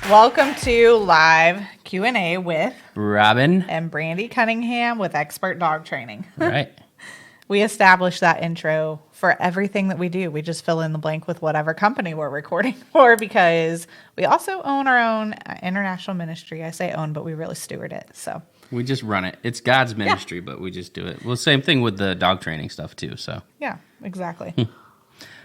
Welcome to live Q&A with Robin and Brandi Cunningham with Expert Dog Training. Right. We established that intro for everything that we do. We just fill in the blank with whatever company we're recording for because we also own our own international ministry. I say own, but we really steward it. So We just run it. It's God's ministry, but we just do it. Well, same thing with the dog training stuff too. So yeah, exactly.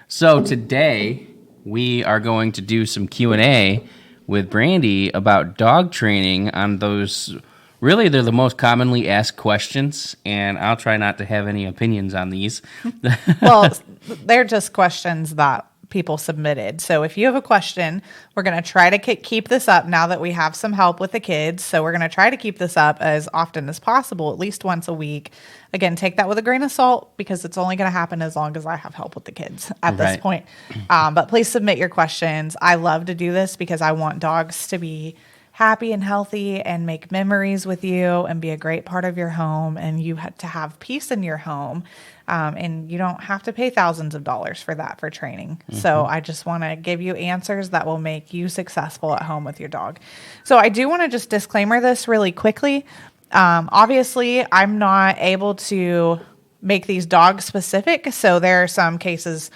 So today we are going to do some Q&A with Brandi about dog training on those. Really, they're the most commonly asked questions, and I'll try not to have any opinions on these. Well, they're just questions that people submitted. So if you have a question, we're going to try to keep this up now that we have some help with the kids. So we're going to try to keep this up as often as possible, at least once a week. Again, take that with a grain of salt because it's only going to happen as long as I have help with the kids at this point. But please submit your questions. I love to do this because I want dogs to be happy and healthy and make memories with you and be a great part of your home, and you have to have peace in your home, and you don't have to pay thousands of dollars for that for training. So I just want to give you answers that will make you successful at home with your dog. So I do want to just disclaimer this really quickly. Obviously I'm not able to make these dog specific, so there are some cases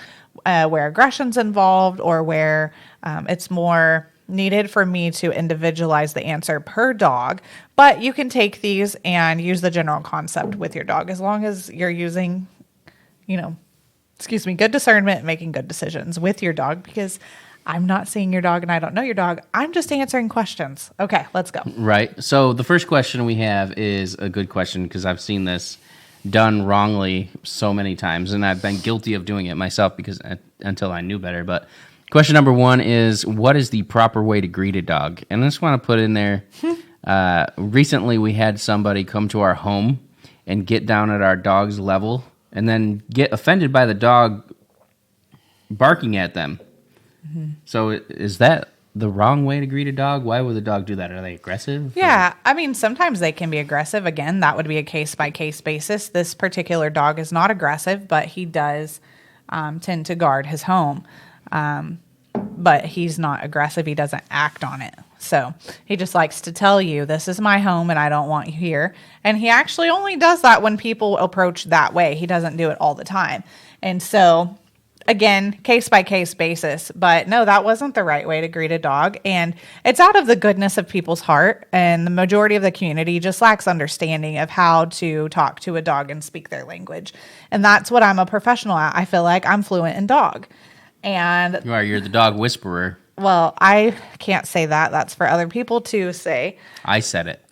where aggression's involved or where it's more needed for me to individualize the answer per dog, but you can take these and use the general concept with your dog as long as you're using, good discernment, making good decisions with your dog, because I'm not seeing your dog and I don't know your dog. I'm just answering questions. Okay, let's go. Right. So the first question we have is a good question because I've seen this done wrongly so many times, and I've been guilty of doing it myself until I knew better. But question number one is, what is the proper way to greet a dog? And I just want to put in there, recently we had somebody come to our home and get down at our dog's level and then get offended by the dog barking at them. Mm-hmm. So is that the wrong way to greet a dog? Why would the dog do that? Are they aggressive? Yeah, I mean, sometimes they can be aggressive. Again, that would be a case-by-case basis. This particular dog is not aggressive, but he does tend to guard his home. But he's not aggressive. He doesn't act on it. So he just likes to tell you, this is my home and I don't want you here. And he actually only does that when people approach that way. He doesn't do it all the time. And so, again, case-by-case basis. But no, that wasn't the right way to greet a dog. And it's out of the goodness of people's heart. And the majority of the community just lacks understanding of how to talk to a dog and speak their language. And that's what I'm a professional at. I feel like I'm fluent in dog. And you're the dog whisperer. Well, I can't say that. That's for other people to say. I said it.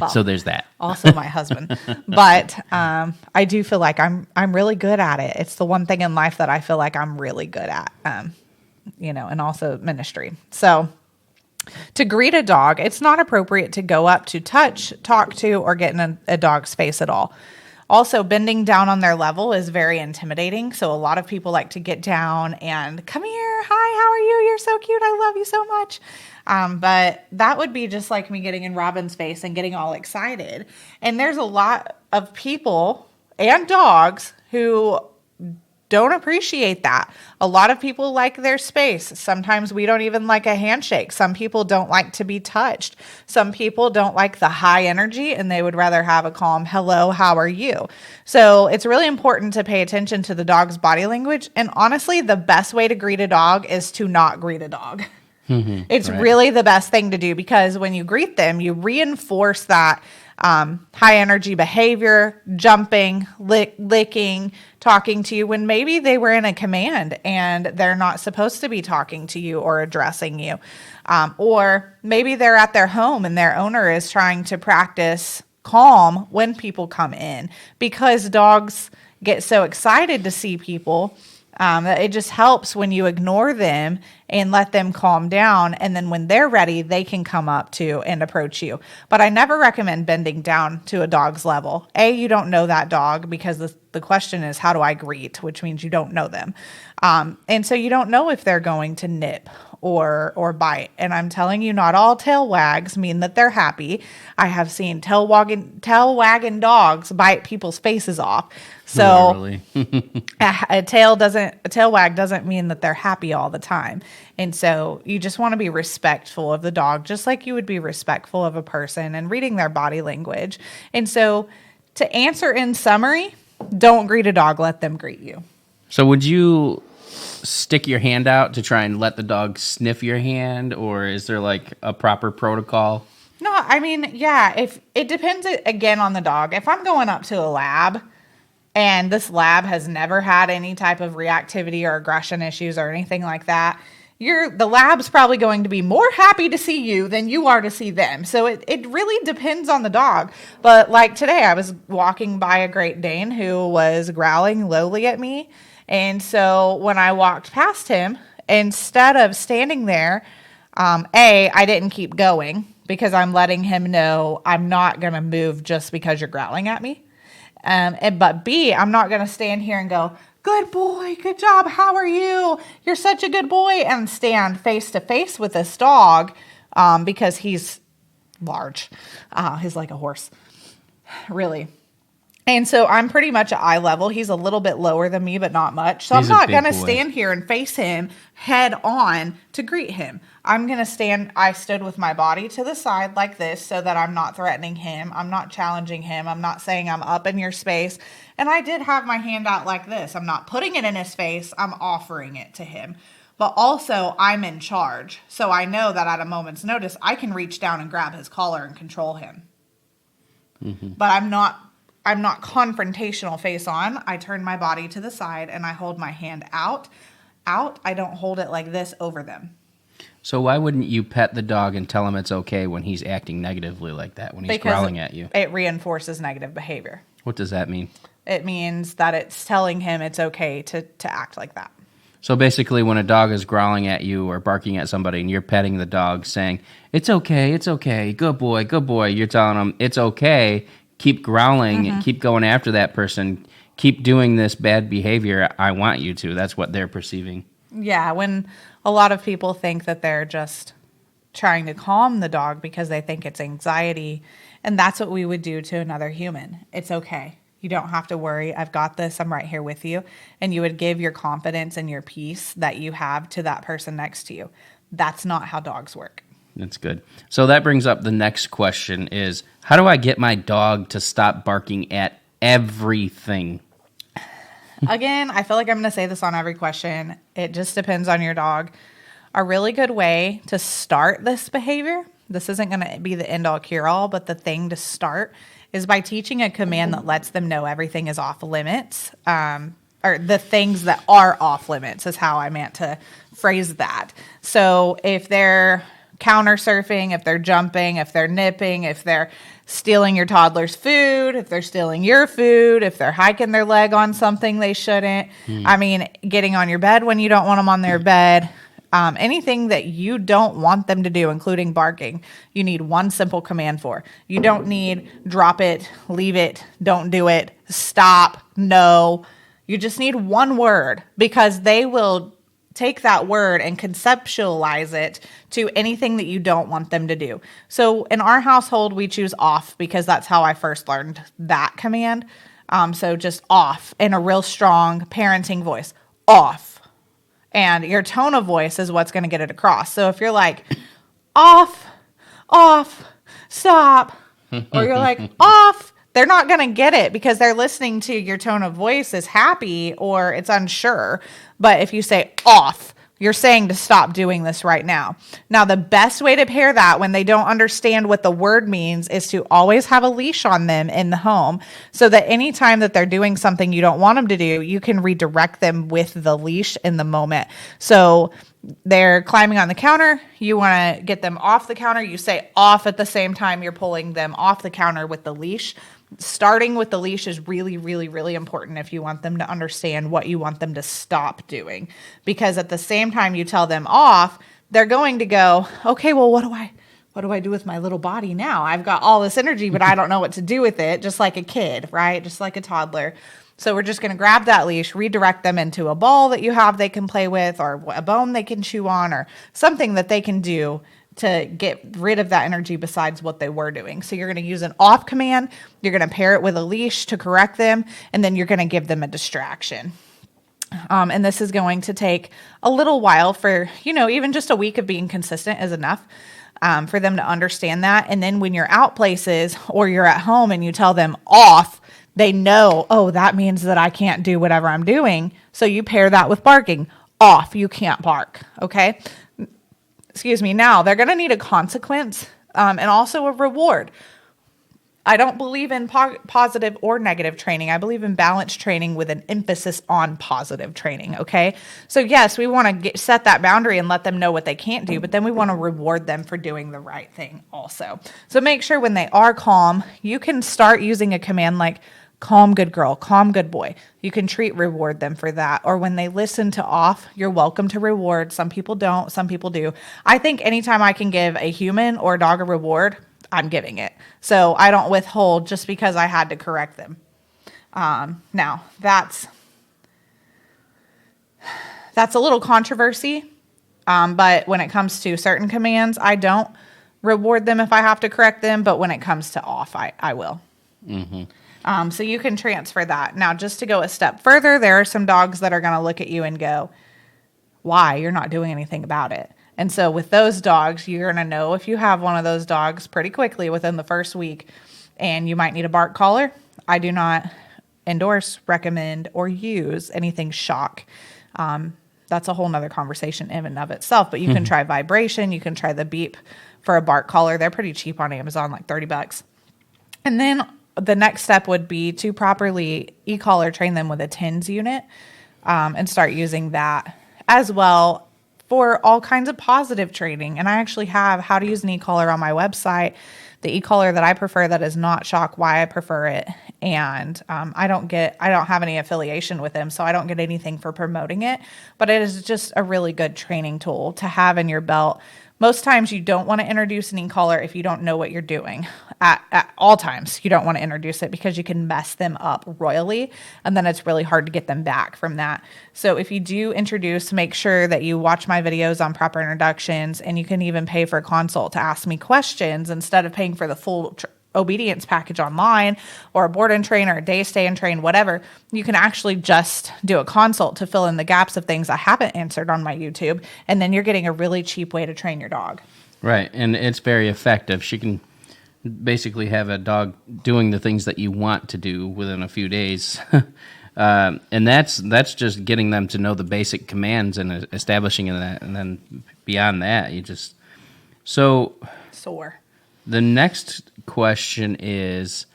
So there's that. Also my husband. But I do feel like I'm really good at it. It's the one thing in life that I feel like I'm really good at, and also ministry. So to greet a dog, it's not appropriate to go up to touch, talk to, or get in a dog's face at all. Also, bending down on their level is very intimidating. So a lot of people like to get down and come here. Hi, how are you? You're so cute. I love you so much. But that would be just like me getting in Robin's face and getting all excited. And there's a lot of people and dogs who don't appreciate that. A lot of people like their space. Sometimes we don't even like a handshake. Some people don't like to be touched. Some people don't like the high energy and they would rather have a calm, hello, how are you? So it's really important to pay attention to the dog's body language. And honestly, the best way to greet a dog is to not greet a dog. It's really the best thing to do because when you greet them, you reinforce that high energy behavior, jumping, licking, talking to you when maybe they were in a command and they're not supposed to be talking to you or addressing you. Or maybe they're at their home and their owner is trying to practice calm when people come in because dogs get so excited to see people. It just helps when you ignore them and let them calm down. And then when they're ready, they can come up to and approach you. But I never recommend bending down to a dog's level. You don't know that dog because the question is, how do I greet? Which means you don't know them. And so you don't know if they're going to nip or bite. And I'm telling you, not all tail wags mean that they're happy. I have seen tail wagging dogs bite people's faces off. So Literally. a tail wag doesn't mean that they're happy all the time. And so you just want to be respectful of the dog, just like you would be respectful of a person, and reading their body language. And so to answer in summary, don't greet a dog, let them greet you. So would you stick your hand out to try and let the dog sniff your hand, or is there like a proper protocol? No, I mean, yeah, if it depends again on the dog. If I'm going up to a lab and this lab has never had any type of reactivity or aggression issues or anything like that, the lab's probably going to be more happy to see you than you are to see them. So it really depends on the dog. But like today, I was walking by a Great Dane who was growling lowly at me. And so when I walked past him, instead of standing there, I didn't keep going because I'm letting him know I'm not going to move just because you're growling at me. But B, I'm not going to stand here and go, good boy, good job, how are you? You're such a good boy, and stand face to face with this dog because he's large. He's like a horse, really. And so I'm pretty much at eye level. He's a little bit lower than me, but not much. So I'm not going to stand here and face him head on to greet him. I'm going to stand. I stood with my body to the side like this so that I'm not threatening him. I'm not challenging him. I'm not saying I'm up in your space. And I did have my hand out like this. I'm not putting it in his face. I'm offering it to him. But also I'm in charge. So I know that at a moment's notice, I can reach down and grab his collar and control him. Mm-hmm. But I'm not confrontational face on. I turn my body to the side and I hold my hand out. I don't hold it like this over them. So why wouldn't you pet the dog and tell him it's okay when he's acting negatively like that, when he's growling at you? It reinforces negative behavior. What does that mean? It means that it's telling him it's okay to act like that. So basically when a dog is growling at you or barking at somebody and you're petting the dog saying, it's okay, good boy, you're telling them it's okay, keep growling, and keep going after that person, keep doing this bad behavior, I want you to. That's what they're perceiving. Yeah, when a lot of people think that they're just trying to calm the dog because they think it's anxiety, and that's what we would do to another human. It's okay. You don't have to worry. I've got this. I'm right here with you. And you would give your confidence and your peace that you have to that person next to you. That's not how dogs work. That's good. So that brings up the next question is, how do I get my dog to stop barking at everything? Again, I feel like I'm going to say this on every question. It just depends on your dog. A really good way to start this behavior, this isn't going to be the end-all cure-all, but the thing to start is by teaching a command that lets them know everything is off limits, or the things that are off limits is how I meant to phrase that. So if they're counter surfing, if they're jumping, if they're nipping, if they're stealing your toddler's food, if they're stealing your food, if they're hiking their leg on something they shouldn't, I mean, getting on your bed when you don't want them on their bed, anything that you don't want them to do, including barking, you need one simple command for. You don't need drop it, leave it, don't do it, stop, no. You just need one word, because they will take that word and conceptualize it to anything that you don't want them to do. So in our household, we choose off because that's how I first learned that command. So just off in a real strong parenting voice, off. And your tone of voice is what's going to get it across. So if you're like, off, stop, or you're like, off, they're not going to get it because they're listening to your tone of voice is happy or it's unsure. But if you say off, you're saying to stop doing this right now. Now, the best way to pair that when they don't understand what the word means is to always have a leash on them in the home so that anytime that they're doing something you don't want them to do, you can redirect them with the leash in the moment. So they're climbing on the counter. You want to get them off the counter. You say off at the same time you're pulling them off the counter with the leash. Starting with the leash is really, really, really important if you want them to understand what you want them to stop doing. Because at the same time you tell them off, they're going to go, okay, well, what do I do with my little body now? I've got all this energy, but I don't know what to do with it, just like a kid, right? Just like a toddler. So we're just going to grab that leash, redirect them into a ball that you have they can play with, or a bone they can chew on, or something that they can do to get rid of that energy besides what they were doing. So you're going to use an off command. You're going to pair it with a leash to correct them, and then you're going to give them a distraction. And this is going to take a little while for, even just a week of being consistent is enough for them to understand that. And then when you're out places or you're at home and you tell them off, they know, oh, that means that I can't do whatever I'm doing. So you pair that with barking. Off, you can't bark. Okay. Excuse me. Now they're going to need a consequence and also a reward. I don't believe in positive or negative training. I believe in balanced training with an emphasis on positive training, okay? So yes, we want to set that boundary and let them know what they can't do, but then we want to reward them for doing the right thing also. So make sure when they are calm, you can start using a command like calm good girl, calm good boy. You can reward them for that. Or when they listen to off, you're welcome to reward. Some people don't, some people do. I think anytime I can give a human or a dog a reward, I'm giving it. So I don't withhold just because I had to correct them. Now that's a little controversy. But when it comes to certain commands, I don't reward them if I have to correct them. But when it comes to off, I will. Mm-hmm. So you can transfer that. Now, just to go a step further, there are some dogs that are going to look at you and go, why? You're not doing anything about it. And so with those dogs, you're going to know if you have one of those dogs pretty quickly within the first week, and you might need a bark collar. I do not endorse, recommend, or use anything shock. That's a whole nother conversation in and of itself, but you can try vibration. You can try the beep for a bark collar. They're pretty cheap on Amazon, like $30. And then the next step would be to properly e-collar train them with a TENS unit and start using that as well for all kinds of positive training. And I actually have how to use an e-collar on my website, the e-collar that I prefer that is not shock, why I prefer it. And I don't have any affiliation with them, so I don't get anything for promoting it, but it is just a really good training tool to have in your belt. Most times you don't want to introduce an e-collar if you don't know what you're doing. At all times, you don't want to introduce it because you can mess them up royally, and then it's really hard to get them back from that. So if you do introduce, make sure that you watch my videos on proper introductions, and you can even pay for a consult to ask me questions instead of paying for the full obedience package online or a board and train or a day stay and train, whatever. You can actually just do a consult to fill in the gaps of things I haven't answered on my YouTube. And then you're getting a really cheap way to train your dog. Right. And it's very effective. She can basically have a dog doing the things that you want to do within a few days. And that's just getting them to know the basic commands and establishing that. And then beyond that, you just... Soar. The next question is,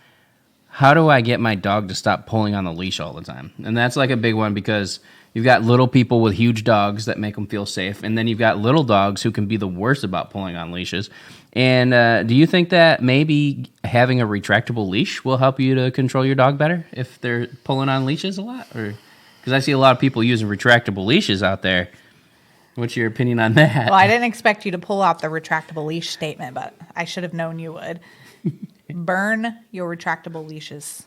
how do I get my dog to stop pulling on the leash all the time? And that's like a big one because you've got little people with huge dogs that make them feel safe, and then you've got little dogs who can be the worst about pulling on leashes. And do you think that maybe having a retractable leash will help you to control your dog better if they're pulling on leashes a lot? Or because I see a lot of people using retractable leashes out there. What's your opinion on that? Well, I didn't expect you to pull out the retractable leash statement, but I should have known you would. Burn your retractable leashes.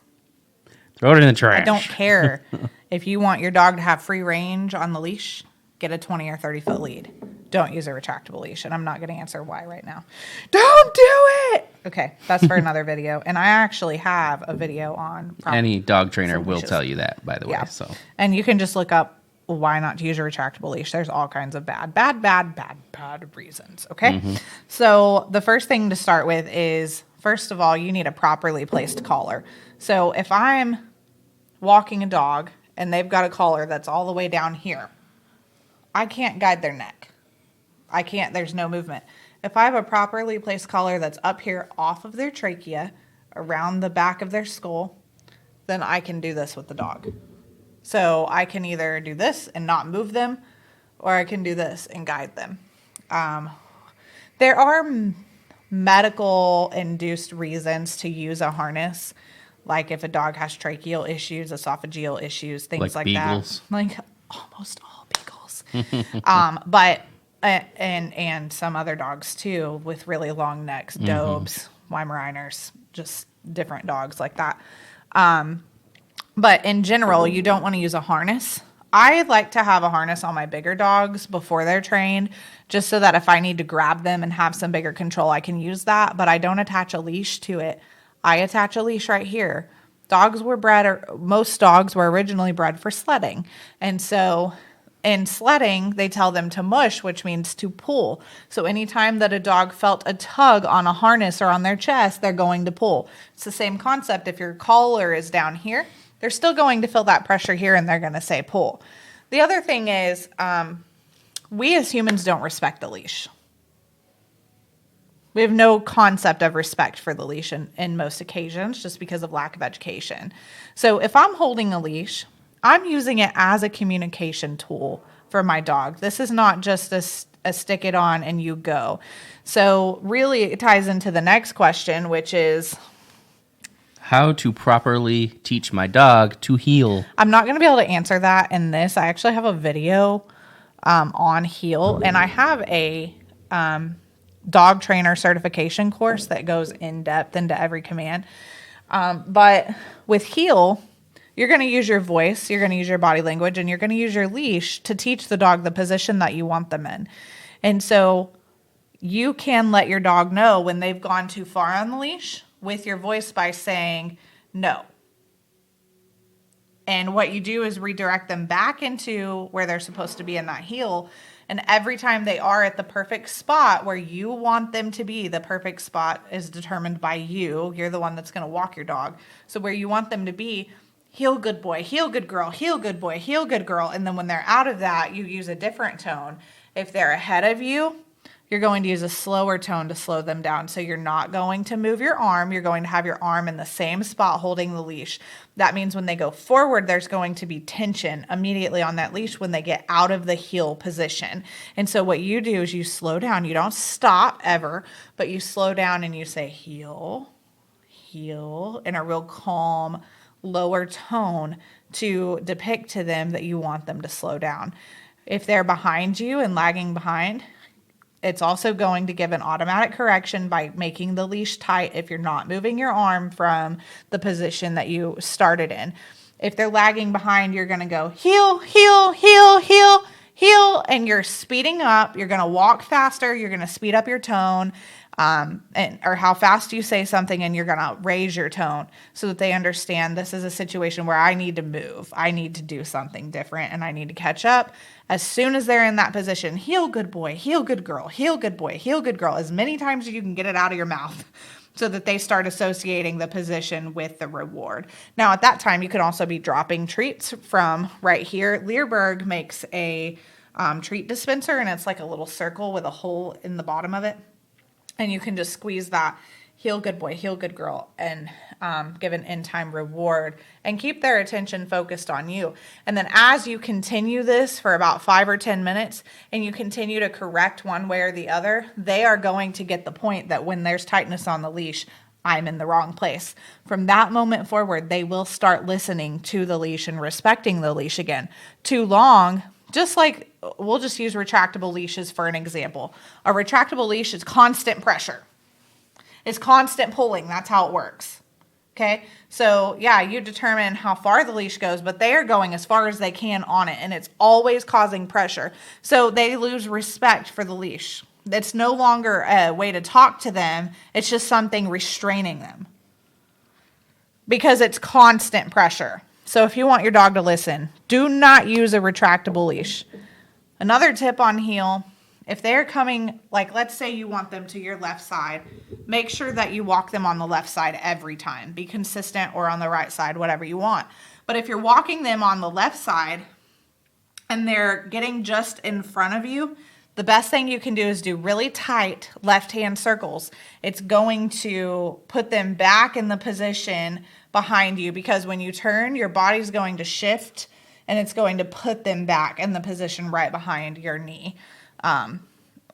Throw it in the trash. I don't care. If you want your dog to have free range on the leash, get a 20 or 30-foot lead. Don't use a retractable leash, and I'm not going to answer why right now. Don't do it! Okay, that's for another video, and I actually have a video on... Any dog trainer will tell you that, by the way. So. And you can just look up why not to use a retractable leash. There's all kinds of bad reasons, okay? Mm-hmm. So the first thing to start with is, first of all, you need a properly placed collar. So if I'm walking a dog and they've got a collar that's all the way down here, I can't guide their neck. There's no movement. If I have a properly placed collar that's up here off of their trachea, around the back of their skull, then I can do this with the dog. So I can either do this and not move them, or I can do this and guide them. There are medical-induced reasons to use a harness, like if a dog has tracheal issues, esophageal issues, things like beagles. That. Like almost all beagles. But and some other dogs too with really long necks, Dobes, Weimaraners, just different dogs like that. But in general, you don't want to use a harness. I like to have a harness on my bigger dogs before they're trained, just so that if I need to grab them and have some bigger control, I can use that. But I don't attach a leash to it. I attach a leash right here. Most dogs were originally bred for sledding. And so in sledding, they tell them to mush, which means to pull. So anytime that a dog felt a tug on a harness or on their chest, they're going to pull. It's the same concept. If your collar is down here, they're still going to feel that pressure here and they're going to say pull. The other thing is we as humans don't respect the leash. We have no concept of respect for the leash in most occasions just because of lack of education. So if I'm holding a leash, I'm using it as a communication tool for my dog. This is not just a stick it on and you go. So really it ties into the next question, which is how to properly teach my dog to heel. I'm not going to be able to answer that in this. I actually have a video on heel, and I have a dog trainer certification course that goes in depth into every command. But with heel, you're going to use your voice, you're going to use your body language, and you're going to use your leash to teach the dog the position that you want them in. And so you can let your dog know when they've gone too far on the leash with your voice by saying no. And what you do is redirect them back into where they're supposed to be in that heel. And every time they are at the perfect spot where you want them to be, the perfect spot is determined by you. You're the one that's going to walk your dog. So where you want them to be, heel good boy, heel good girl, heel good boy, heel good girl. And then when they're out of that, you use a different tone. If they're ahead of you, you're going to use a slower tone to slow them down. So you're not going to move your arm. You're going to have your arm in the same spot holding the leash. That means when they go forward, there's going to be tension immediately on that leash when they get out of the heel position. And so what you do is you slow down. You don't stop ever, but you slow down and you say heel, heel in a real calm, lower tone to depict to them that you want them to slow down. If they're behind you and lagging behind, it's also going to give an automatic correction by making the leash tight if you're not moving your arm from the position that you started in. If they're lagging behind, you're going to go heel, heel, heel, heel, heel, and you're speeding up. You're going to walk faster. You're going to speed up your tone, or how fast you say something, and you're going to raise your tone so that they understand this is a situation where I need to move. I need to do something different, and I need to catch up. As soon as they're in that position, heel good boy, heel good girl, heel good boy, heel good girl, as many times as you can get it out of your mouth so that they start associating the position with the reward. Now, at that time, you can also be dropping treats from right here. Learberg makes a treat dispenser, and it's like a little circle with a hole in the bottom of it. And you can just squeeze that heel good boy, heel good girl, and give an in-time reward and keep their attention focused on you. And then as you continue this for about 5 or 10 minutes and you continue to correct one way or the other, they are going to get the point that when there's tightness on the leash, I'm in the wrong place. From that moment forward, they will start listening to the leash and respecting the leash again. Too long, just like we'll just use retractable leashes for an example. A retractable leash is constant pressure. It's constant pulling. That's how it works. Okay. So yeah, you determine how far the leash goes, but they are going as far as they can on it, and it's always causing pressure. So they lose respect for the leash. It's no longer a way to talk to them. It's just something restraining them because it's constant pressure. So if you want your dog to listen, do not use a retractable leash. Another tip on heel, if they're coming, like let's say you want them to your left side, make sure that you walk them on the left side every time. Be consistent, or on the right side, whatever you want. But if you're walking them on the left side and they're getting just in front of you, the best thing you can do is do really tight left-hand circles. It's going to put them back in the position behind you, because when you turn, your body's going to shift and it's going to put them back in the position right behind your knee,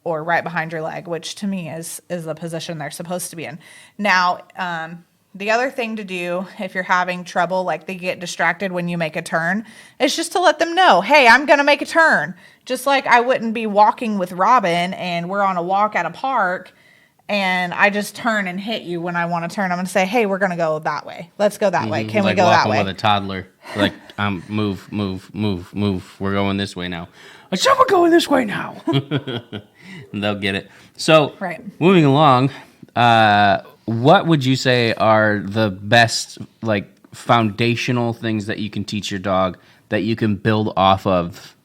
or right behind your leg, which to me is the position they're supposed to be in. Now, the other thing to do if you're having trouble, like they get distracted when you make a turn, is just to let them know, hey, I'm going to make a turn. Just like I wouldn't be walking with Robin and we're on a walk at a park and I just turn and hit you when I want to turn, I'm going to say, hey, we're going to go that way. Let's go that way. Can we like go that walking way? with a toddler. Like, move. We're going this way now. I said we're going this way now. And they'll get it. So, Right. moving along, what would you say are the best, like, foundational things that you can teach your dog that you can build off of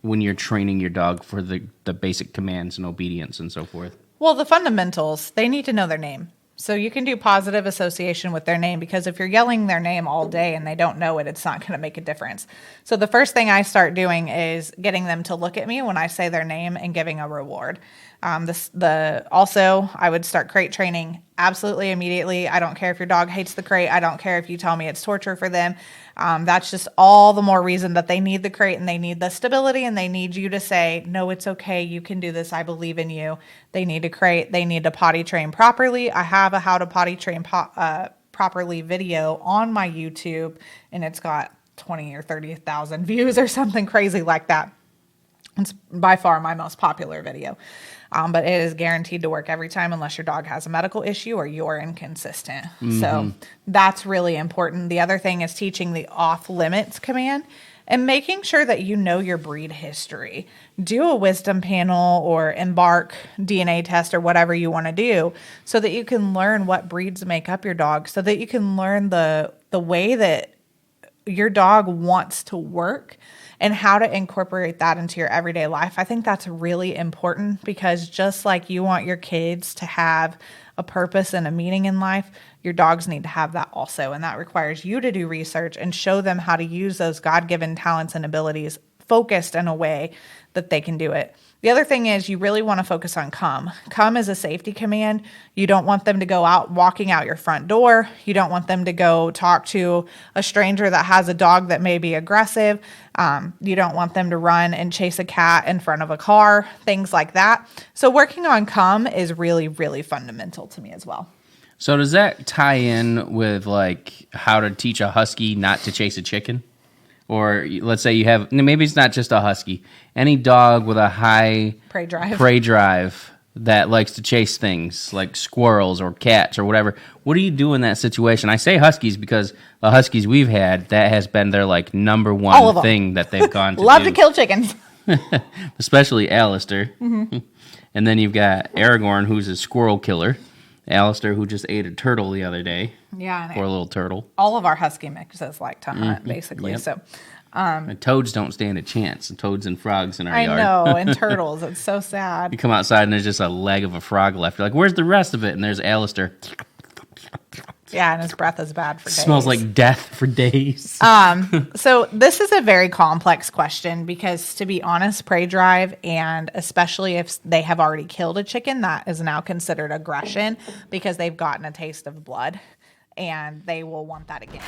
when you're training your dog for the basic commands and obedience and so forth? Well, the fundamentals, they need to know their name. So you can do positive association with their name, because if you're yelling their name all day and they don't know it, it's not going to make a difference. So the first thing I start doing is getting them to look at me when I say their name and giving a reward. Also, I would start crate training absolutely immediately. I don't care if your dog hates the crate. I don't care if you tell me it's torture for them. That's just all the more reason that they need the crate and they need the stability, and they need you to say, no, it's okay. You can do this. I believe in you. They need a crate. They need to potty train properly. I have a how to potty train properly video on my YouTube, and it's got 20 or 30,000 views or something crazy like that. It's by far my most popular video, but it is guaranteed to work every time unless your dog has a medical issue or you're inconsistent. So that's really important. The other thing is teaching the off limits command and making sure that you know your breed history. Do a wisdom panel or embark DNA test or whatever you want to do, so that you can learn what breeds make up your dog, so that you can learn the way that your dog wants to work and how to incorporate that into your everyday life. I think that's really important, because just like you want your kids to have a purpose and a meaning in life, your dogs need to have that also. And that requires you to do research and show them how to use those God-given talents and abilities focused in a way that they can do it. The other thing is you really want to focus on come. Come is a safety command. You don't want them to go out walking out your front door. You don't want them to go talk to a stranger that has a dog that may be aggressive. You don't want them to run and chase a cat in front of a car, things like that. So working on come is really, really fundamental to me as well. So does that tie in with, like, how to teach a husky not to chase a chicken? Or let's say you have, maybe it's not just a husky, any dog with a high Prey drive that likes to chase things like squirrels or cats or whatever. What do you do in that situation? I say huskies because the huskies we've had, that has been their, like, number one thing that they've gone to Love do. to kill chickens. Especially Alistair. And then you've got Aragorn, who's a squirrel killer. Alistair, who just ate a turtle the other day. Yeah. Poor little turtle. All of our husky mixes like to hunt, basically. Yep. So, And toads don't stand a chance. Toads and frogs in our yard. I know, and turtles. It's so sad. You come outside and there's just a leg of a frog left. You're like, where's the rest of it? And there's Alistair. Yeah, and his breath is bad for days. Smells like death for days. So this is a very complex question, because, to be honest, prey drive, and especially if they have already killed a chicken, that is now considered aggression, because they've gotten a taste of blood and they will want that again.